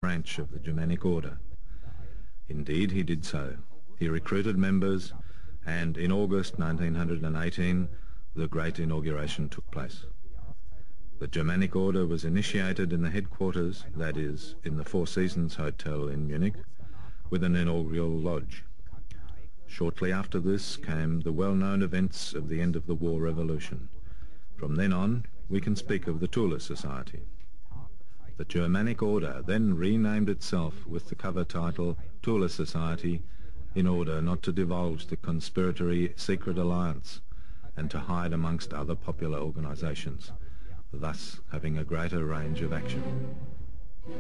branch of the Germanic order. Indeed, he did so. He recruited members, and in August 1918, the great inauguration took place. The Germanic order was initiated in the headquarters, that is, in the Four Seasons Hotel in Munich, with an inaugural lodge. Shortly after this came the well-known events of the end of the War Revolution. From then on, we can speak of the Thule Society. The Germanic order then renamed itself with the cover title Thule Society in order not to divulge the conspiratory secret alliance and to hide amongst other popular organizations, thus having a greater range of action.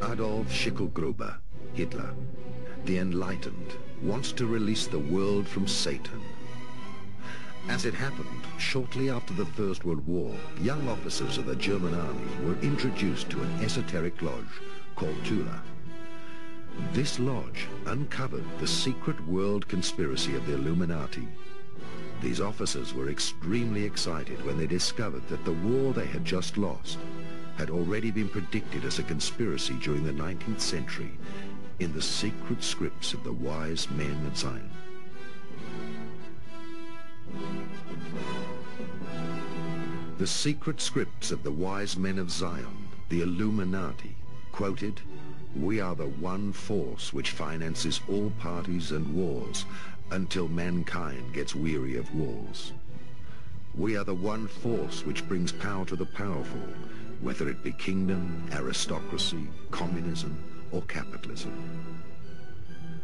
Adolf Schicklgruber, Hitler, the Enlightened, wants to release the world from Satan. As it happened, shortly after the First World War, young officers of the German army were introduced to an esoteric lodge called Thule. This lodge uncovered the secret world conspiracy of the Illuminati. These officers were extremely excited when they discovered that the war they had just lost had already been predicted as a conspiracy during the 19th century in the secret scripts of the wise men of Zion. The secret scripts of the wise men of Zion, the Illuminati, quoted, "We are the one force which finances all parties and wars until mankind gets weary of wars. We are the one force which brings power to the powerful, whether it be kingdom, aristocracy, communism, or capitalism.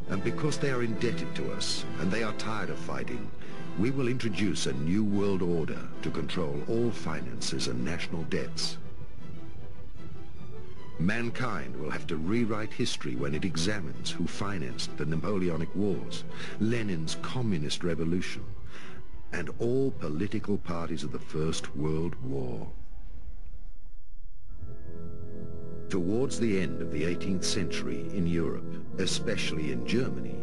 And because they are indebted to us, and they are tired of fighting, we will introduce a new world order to control all finances and national debts. Mankind will have to rewrite history when it examines who financed the Napoleonic Wars, Lenin's Communist Revolution, and all political parties of the First World War." Towards the end of the 18th century in Europe, especially in Germany,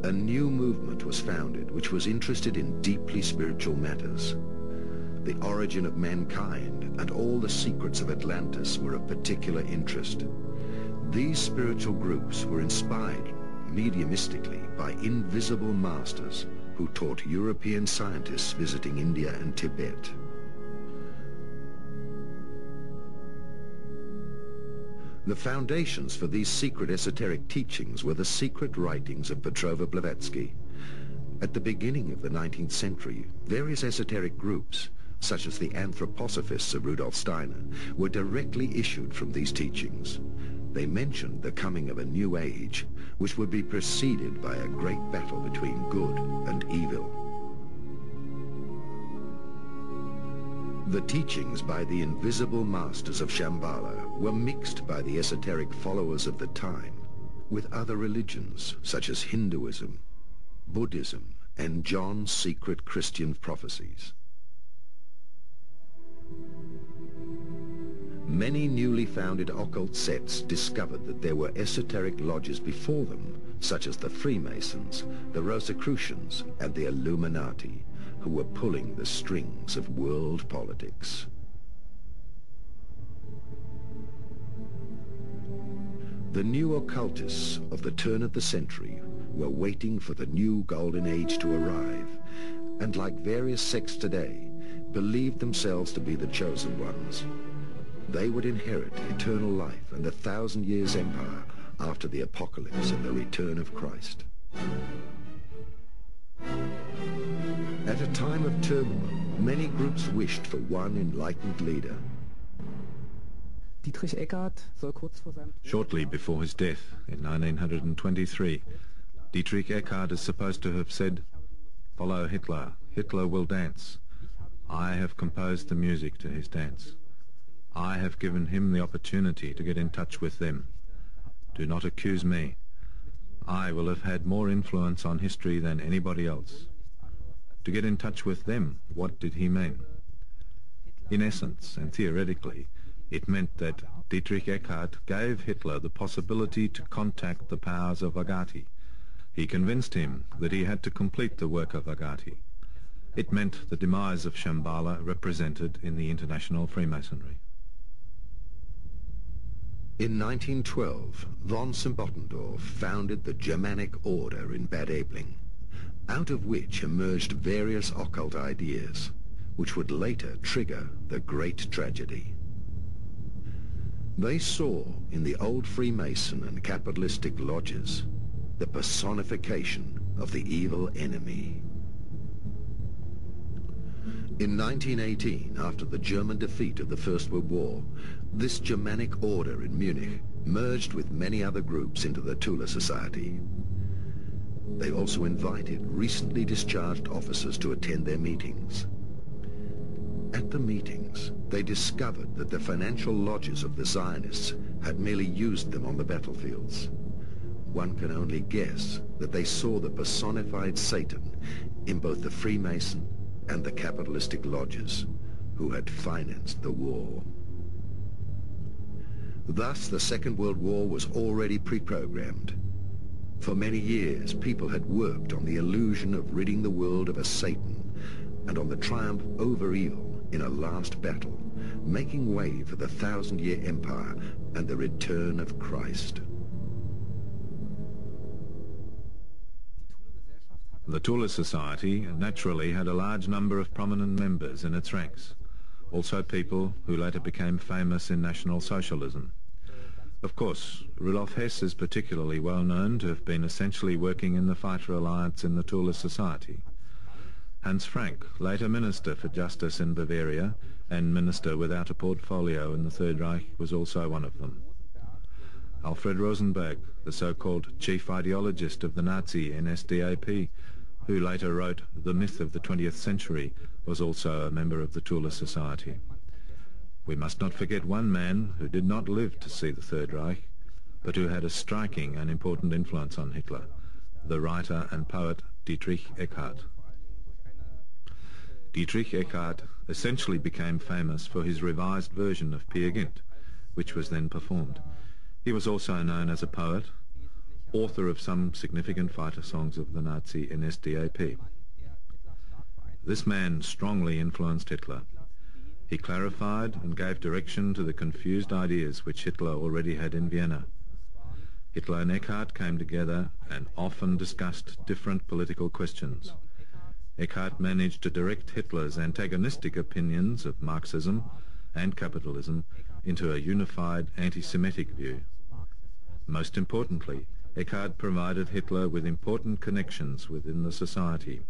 a new movement was founded which was interested in deeply spiritual matters. The origin of mankind and all the secrets of Atlantis were of particular interest. These spiritual groups were inspired mediumistically by invisible masters who taught European scientists visiting India and Tibet. The foundations for these secret esoteric teachings were the secret writings of Petrova Blavatsky. At the beginning of the 19th century, various esoteric groups, such as the anthroposophists of Rudolf Steiner, were directly issued from these teachings. They mentioned the coming of a new age, which would be preceded by a great battle between good and evil. The teachings by the invisible masters of Shambhala were mixed by the esoteric followers of the time with other religions such as Hinduism, Buddhism, and John's secret Christian prophecies. Many newly founded occult sects discovered that there were esoteric lodges before them, such as the Freemasons, the Rosicrucians, and the Illuminati, who were pulling the strings of world politics. The new occultists of the turn of the century were waiting for the new golden age to arrive, and like various sects today, believed themselves to be the chosen ones. They would inherit eternal life and the 1,000 years empire after the apocalypse and the return of Christ. At a time of turmoil, many groups wished for one enlightened leader. Shortly before his death in 1923, Dietrich Eckart is supposed to have said, "Follow Hitler, Hitler will dance. I have composed the music to his dance. I have given him the opportunity to get in touch with them. Do not accuse me. I will have had more influence on history than anybody else." To get in touch with them, what did he mean? In essence, and theoretically, it meant that Dietrich Eckart gave Hitler the possibility to contact the powers of Agati. He convinced him that he had to complete the work of Agati. It meant the demise of Shambhala represented in the international Freemasonry. In 1912, von Sempotendorf founded the Germanic Order in Bad Aibling, out of which emerged various occult ideas, which would later trigger the Great Tragedy. They saw in the old Freemason and capitalistic lodges the personification of the evil enemy. In 1918, after the German defeat of the First World War, this Germanic order in Munich merged with many other groups into the Tula Society. They also invited recently discharged officers to attend their meetings. At the meetings, they discovered that the financial lodges of the Zionists had merely used them on the battlefields. One can only guess that they saw the personified Satan in both the Freemason and the capitalistic lodges who had financed the war. Thus, the Second World War was already pre-programmed. For many years, people had worked on the illusion of ridding the world of a Satan and on the triumph over evil in a last battle, making way for the 1,000-year empire and the return of Christ. The Tula Society naturally had a large number of prominent members in its ranks, also people who later became famous in National Socialism. Of course, Rudolf Hess is particularly well known to have been essentially working in the Fighter Alliance in the Tula Society. Hans Frank, later Minister for Justice in Bavaria and Minister without a portfolio in the Third Reich, was also one of them. Alfred Rosenberg, the so-called chief ideologist of the Nazi NSDAP, who later wrote The Myth of the 20th Century, was also a member of the Tula Society. We must not forget one man who did not live to see the Third Reich, but who had a striking and important influence on Hitler, the writer and poet Dietrich Eckart. Dietrich Eckart essentially became famous for his revised version of Peer Gynt, which was then performed. He was also known as a poet, author of some significant fighter songs of the Nazi NSDAP. This man strongly influenced Hitler. He clarified and gave direction to the confused ideas which Hitler already had in Vienna. Hitler and Eckart came together and often discussed different political questions. Eckart managed to direct Hitler's antagonistic opinions of Marxism and capitalism into a unified anti-Semitic view. Most importantly, Eckart provided Hitler with important connections within the society.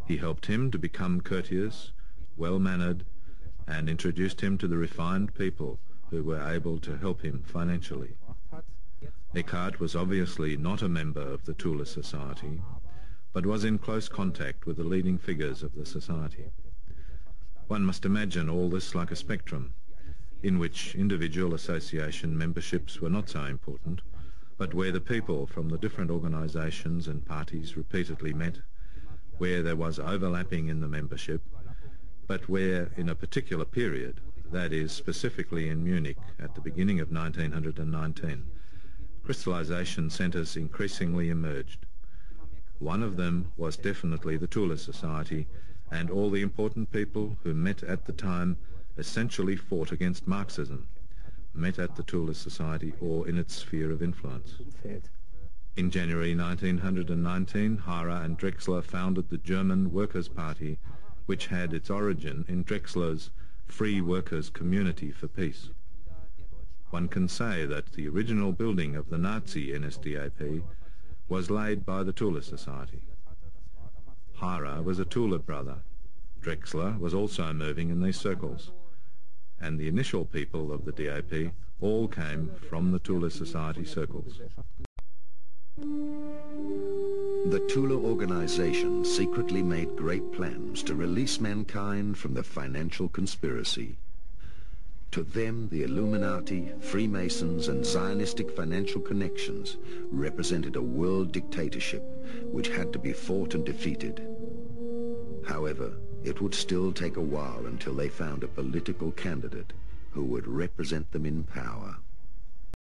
He helped him to become courteous, well-mannered, and introduced him to the refined people who were able to help him financially. Eckart was obviously not a member of the Tula Society, but was in close contact with the leading figures of the society. One must imagine all this like a spectrum, in which individual association memberships were not so important, but where the people from the different organizations and parties repeatedly met, where there was overlapping in the membership, but where in a particular period, that is specifically in Munich at the beginning of 1919, crystallization centers increasingly emerged. One of them was definitely the Tula Society, and all the important people who met at the time essentially fought against Marxism, met at the Tula Society or in its sphere of influence. In January 1919, Harrer and Drexler founded the German Workers' Party, which had its origin in Drexler's Free Workers' Community for Peace. One can say that the original building of the Nazi NSDAP was laid by the Tula Society. Harrer was a Tula brother. Drexler was also moving in these circles. And the initial people of the DAP all came from the Tula Society circles. The Tula organization secretly made great plans to release mankind from the financial conspiracy. To them, the Illuminati, Freemasons, and Zionistic financial connections represented a world dictatorship which had to be fought and defeated. However, it would still take a while until they found a political candidate who would represent them in power.